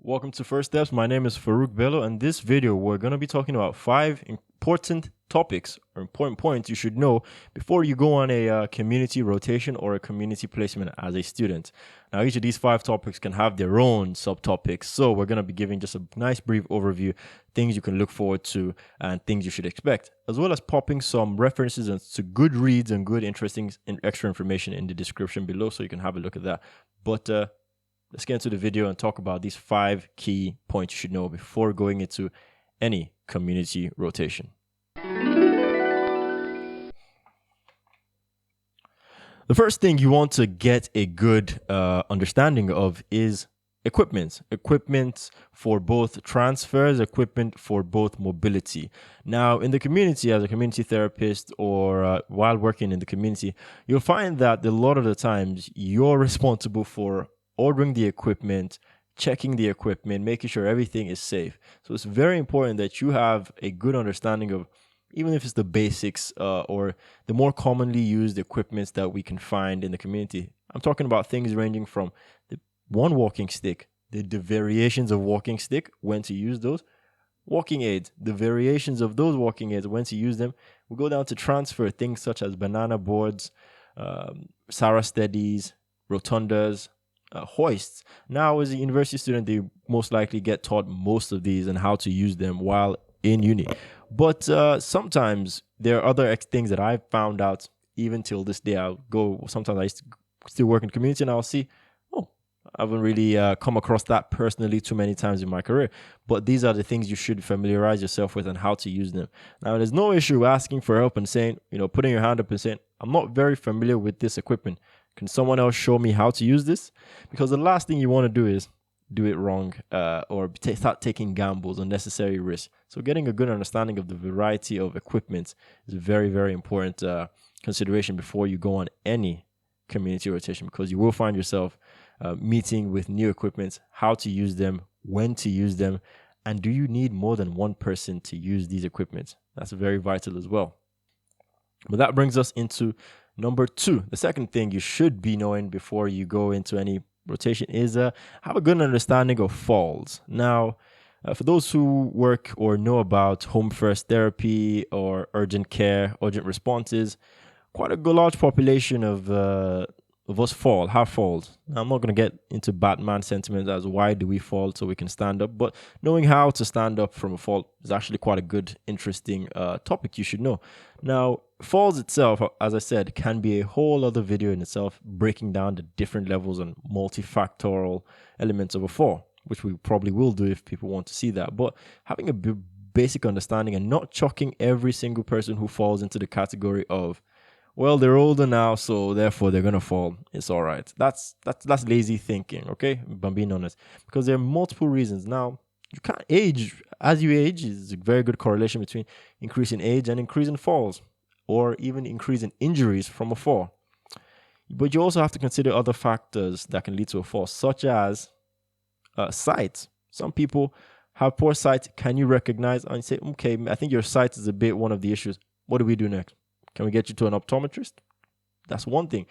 Welcome to First Steps. My name is Farouk Bello, and this video we're going to be talking about 5 important topics or important points you should know before you go on a community rotation or a community placement as a student. Now, each of these 5 topics can have their own subtopics, so we're going to be giving just a nice brief overview, things you can look forward to, and things you should expect, as well as popping some references to good reads and good, interesting, and extra information in the description below, so you can have a look at that. But let's get into the video and talk about these 5 key points you should know before going into any community rotation. The first thing you want to get a good understanding of is equipment. Equipment for both transfers, equipment for both mobility. Now, in the community, as a community therapist or while working in the community, you'll find that a lot of the times you're responsible for ordering the equipment, checking the equipment, making sure everything is safe. So it's very important that you have a good understanding of, even if it's the basics or the more commonly used equipments that we can find in the community. I'm talking about things ranging from the one walking stick, the variations of walking stick, when to use those, walking aids, the variations of those walking aids, when to use them. We'll go down to transfer, things such as banana boards, Sarah Steadies, rotundas, hoists. Now, as a university student, they most likely get taught most of these and how to use them while in uni. But sometimes there are other things that I've found out even till this day. Sometimes I used to still work in community and I'll see, I haven't really come across that personally too many times in my career. But these are the things you should familiarize yourself with and how to use them. Now, there's no issue asking for help and saying, putting your hand up and saying, I'm not very familiar with this equipment. Can someone else show me how to use this? Because the last thing you want to do is do it wrong or start taking gambles, unnecessary risks. So getting a good understanding of the variety of equipment is a very, very important consideration before you go on any community rotation, because you will find yourself meeting with new equipment, how to use them, when to use them, and do you need more than one person to use these equipment? That's very vital as well. But that brings us into number 2. The second thing you should be knowing before you go into any rotation is have a good understanding of falls. Now, for those who work or know about home first therapy or urgent care, urgent responses, quite a large population of us have falls. Now, I'm not going to get into Batman sentiment as why do we fall so we can stand up, but knowing how to stand up from a fall is actually quite a good, interesting topic you should know. Now, falls itself, as I said, can be a whole other video in itself, breaking down the different levels and multifactorial elements of a fall, which we probably will do if people want to see that. But having a basic understanding and not chucking every single person who falls into the category of, well, they're older now, so therefore they're gonna fall. It's all right. That's lazy thinking, okay? If I'm being honest, because there are multiple reasons. Now, you can't age. As you age, is a very good correlation between increasing age and increasing falls, or even increasing injuries from a fall. But you also have to consider other factors that can lead to a fall, such as sight. Some people have poor sight. Can you recognize and say, okay, I think your sight is a bit one of the issues. What do we do next? Can we get you to an optometrist? That's one thing.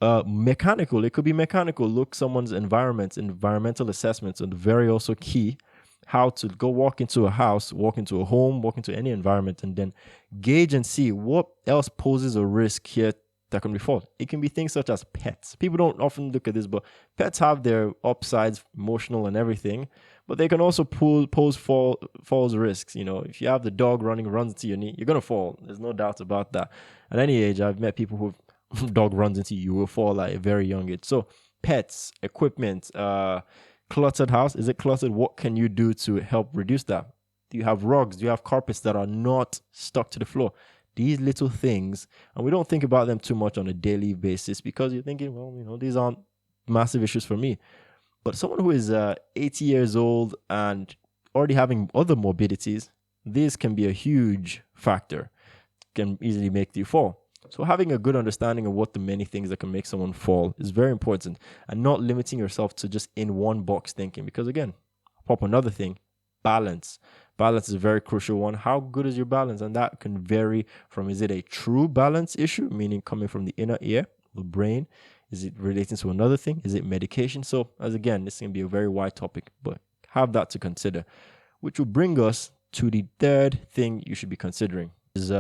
Mechanical, it could be mechanical. Look, someone's environmental assessments are very also key. How to go walk into a house, walk into a home, walk into any environment, and then gauge and see what else poses a risk here that can be false. It can be things such as pets. People don't often look at this, but pets have their upsides, emotional and everything, but they can also pose falls risks. If you have the dog runs into your knee, you're going to fall. There's no doubt about that. At any age, I've met people who dog runs into you will fall at a very young age. So pets, equipment, cluttered house. Is it cluttered? What can you do to help reduce that? Do you have rugs? Do you have carpets that are not stuck to the floor? These little things, and we don't think about them too much on a daily basis because you're thinking, well, these aren't massive issues for me. But someone who is 80 years old and already having other morbidities, this can be a huge factor, can easily make you fall. So having a good understanding of what the many things that can make someone fall is very important, and not limiting yourself to just in one box thinking. Because again, pop another thing, balance. Balance is a very crucial one. How good is your balance? And that can vary from, is it a true balance issue, meaning coming from the inner ear, the brain? Is it relating to another thing? Is it medication? So as again, this can be a very wide topic, but have that to consider, which will bring us to the third thing you should be considering is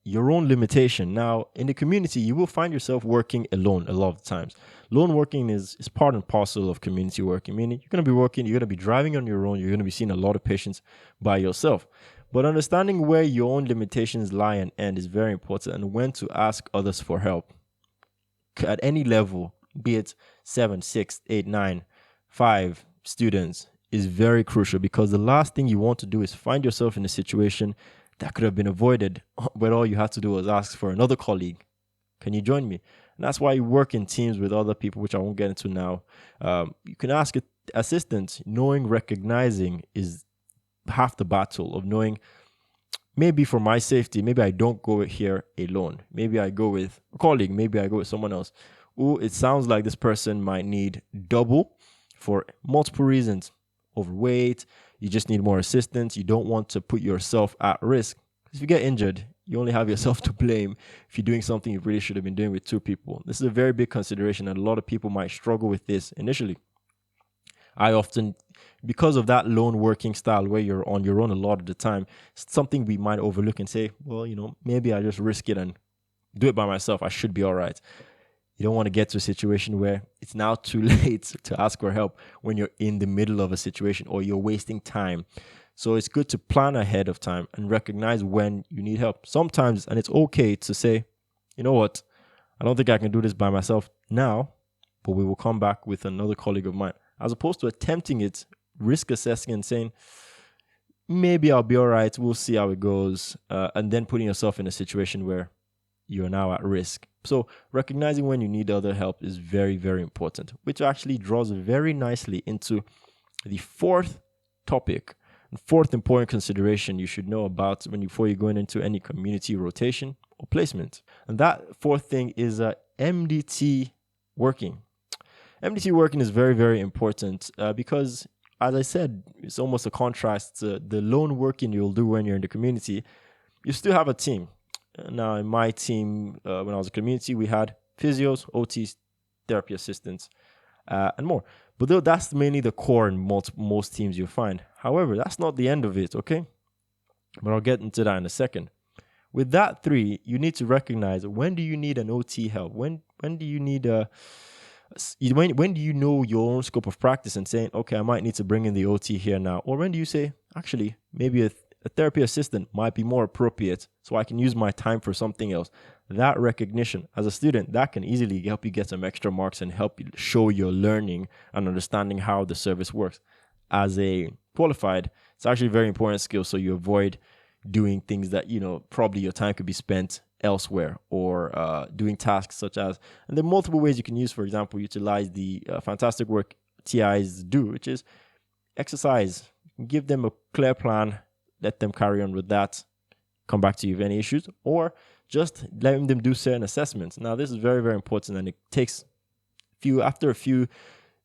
your own limitation. Now, in the community, you will find yourself working alone a lot of times. Lone working is part and parcel of community working, meaning you're going to be working, you're going to be driving on your own, you're going to be seeing a lot of patients by yourself. But understanding where your own limitations lie and end is very important, and when to ask others for help at any level, be it 7, 6, 8, 9, 5 students, is very crucial, because the last thing you want to do is find yourself in a situation that could have been avoided, but all you had to do was ask for another colleague. Can you join me? And that's why you work in teams with other people, which I won't get into now. You can ask assistance. Recognizing is half the battle of knowing, maybe for my safety, maybe I don't go here alone. Maybe I go with a colleague. Maybe I go with someone else. Ooh, it sounds like this person might need double for multiple reasons. Overweight, you just need more assistance. You don't want to put yourself at risk. If you get injured, you only have yourself to blame if you're doing something you really should have been doing with 2 people. This is a very big consideration, and a lot of people might struggle with this initially. I often, because of that lone working style where you're on your own a lot of the time, it's something we might overlook and say, well, maybe I just risk it and do it by myself. I should be all right. You don't want to get to a situation where it's now too late to ask for help when you're in the middle of a situation or you're wasting time. So it's good to plan ahead of time and recognize when you need help. Sometimes, and it's okay to say, you know what, I don't think I can do this by myself now, but we will come back with another colleague of mine. As opposed to attempting it, risk assessing and saying, maybe I'll be all right, we'll see how it goes, and then putting yourself in a situation where you're now at risk. So recognizing when you need other help is very, very important, which actually draws very nicely into the fourth topic and fourth important consideration you should know about before you're going into any community rotation or placement. And that fourth thing is MDT working. MDT working is very, very important because, as I said, it's almost a contrast to the lone working you'll do when you're in the community. You still have a team. Now, in my team, when I was a community, we had physios, OTs, therapy assistants, and more. But that's mainly the core in most teams you'll find. However, that's not the end of it, okay? But I'll get into that in a second. With that 3, you need to recognize, when do you need an OT help? When do you need when do you know your own scope of practice and saying, okay, I might need to bring in the OT here now? Or when do you say, actually, maybe a therapy assistant might be more appropriate so I can use my time for something else? That recognition as a student, that can easily help you get some extra marks and help you show your learning and understanding how the service works. As a qualified, it's actually a very important skill, so you avoid doing things that, probably your time could be spent elsewhere, or doing tasks such as, and there are multiple ways you can use, for example, utilize the fantastic work TIs do, which is exercise. Give them a clear plan, let them carry on with that, come back to you with any issues, or just letting them do certain assessments. Now, this is very, very important, and it takes after a few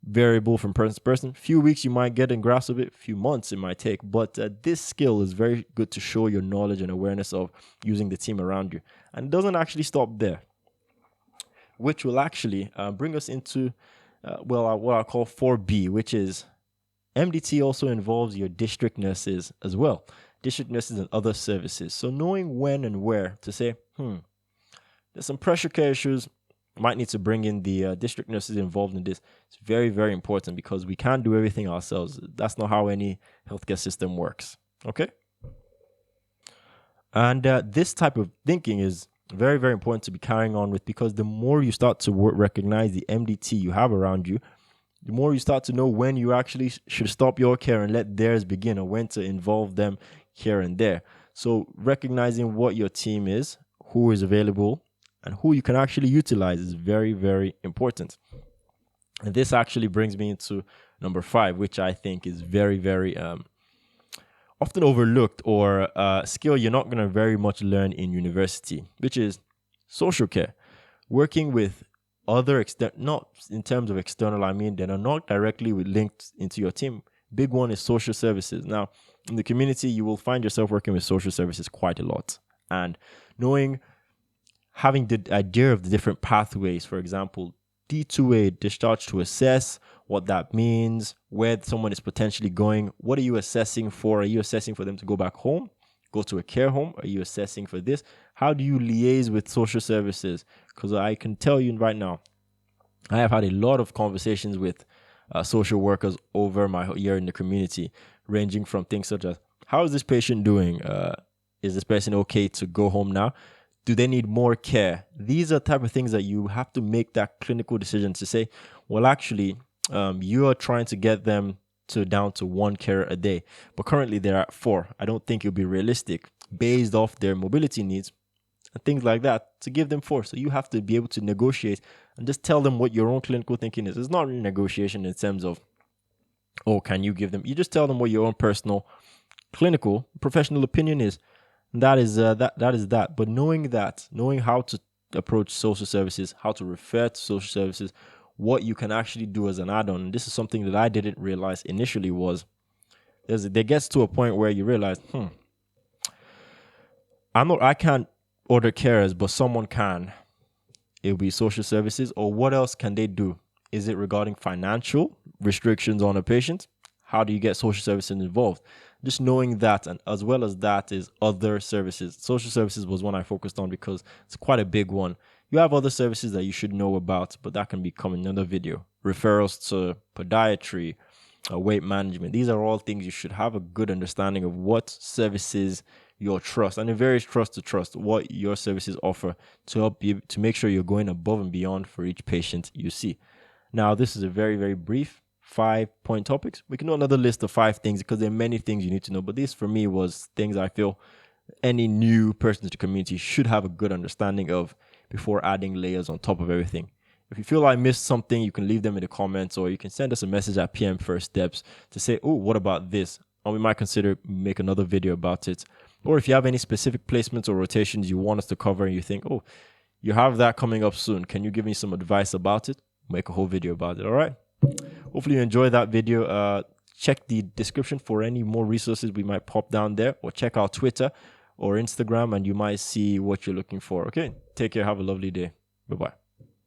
variable from person to person. Few weeks you might get in grasp of it, few months it might take, but this skill is very good to show your knowledge and awareness of using the team around you. And it doesn't actually stop there, which will actually bring us into what I call 4B, which is MDT also involves your district nurses as well. District nurses and other services. So knowing when and where to say, there's some pressure care issues, might need to bring in the district nurses involved in this. It's very, very important, because we can't do everything ourselves. That's not how any healthcare system works. Okay? And this type of thinking is very, very important to be carrying on with, because the more you start to recognize the MDT you have around you, the more you start to know when you actually should stop your care and let theirs begin, or when to involve them here and there. So recognizing what your team is, who is available, and who you can actually utilize is very, very important. And this actually brings me into number 5, which I think is very, very often overlooked, or a skill you're not going to very much learn in university, which is social care. Working with other, not in terms of external, I mean, that are not directly linked into your team. Big one is social services. Now, in the community, you will find yourself working with social services quite a lot. And having the idea of the different pathways, for example, D2A, discharge to assess, what that means, where someone is potentially going. What are you assessing for? Are you assessing for them to go back home, go to a care home? Are you assessing for this? How do you liaise with social services? Because I can tell you right now, I have had a lot of conversations with social workers over my year in the community, ranging from things such as, how is this patient doing? Is this person okay to go home now? Do they need more care? These are the type of things that you have to make that clinical decision to say, well, actually, you are trying to get them to down to 1 care a day, but currently they're at 4. I don't think it'll be realistic based off their mobility needs and things like that to give them 4. So you have to be able to negotiate and just tell them what your own clinical thinking is. It's not really negotiation in terms of, oh, can you give them? You just tell them what your own personal, clinical, professional opinion is. And that is that. But knowing how to approach social services, how to refer to social services, what you can actually do as an add-on. And this is something that I didn't realize initially was there gets to a point where you realize, I can't order carers, but someone can. It'll be social services, or what else can they do? Is it regarding financial restrictions on a patient? How do you get social services involved? Just knowing that, and as well as that is other services. Social services was one I focused on because it's quite a big one. You have other services that you should know about, but that can become another video. Referrals to podiatry, weight management. These are all things you should have a good understanding of what services your trust, and it varies trust to trust, what your services offer to help you to make sure you're going above and beyond for each patient you see. Now, this is a very, very brief 5-point topics. We can do another list of 5 things because there are many things you need to know, but this for me was things I feel any new person to the community should have a good understanding of before adding layers on top of everything. If you feel I missed something, you can leave them in the comments, or you can send us a message at PM First Steps to say, oh, what about this? And we might consider make another video about it. Or if you have any specific placements or rotations you want us to cover and you think, oh, you have that coming up soon, can you give me some advice about it? Make a whole video about it, all right? Hopefully you enjoyed that video. Check the description for any more resources we might pop down there, or check out Twitter or Instagram and you might see what you're looking for. Okay, take care. Have a lovely day. Bye-bye.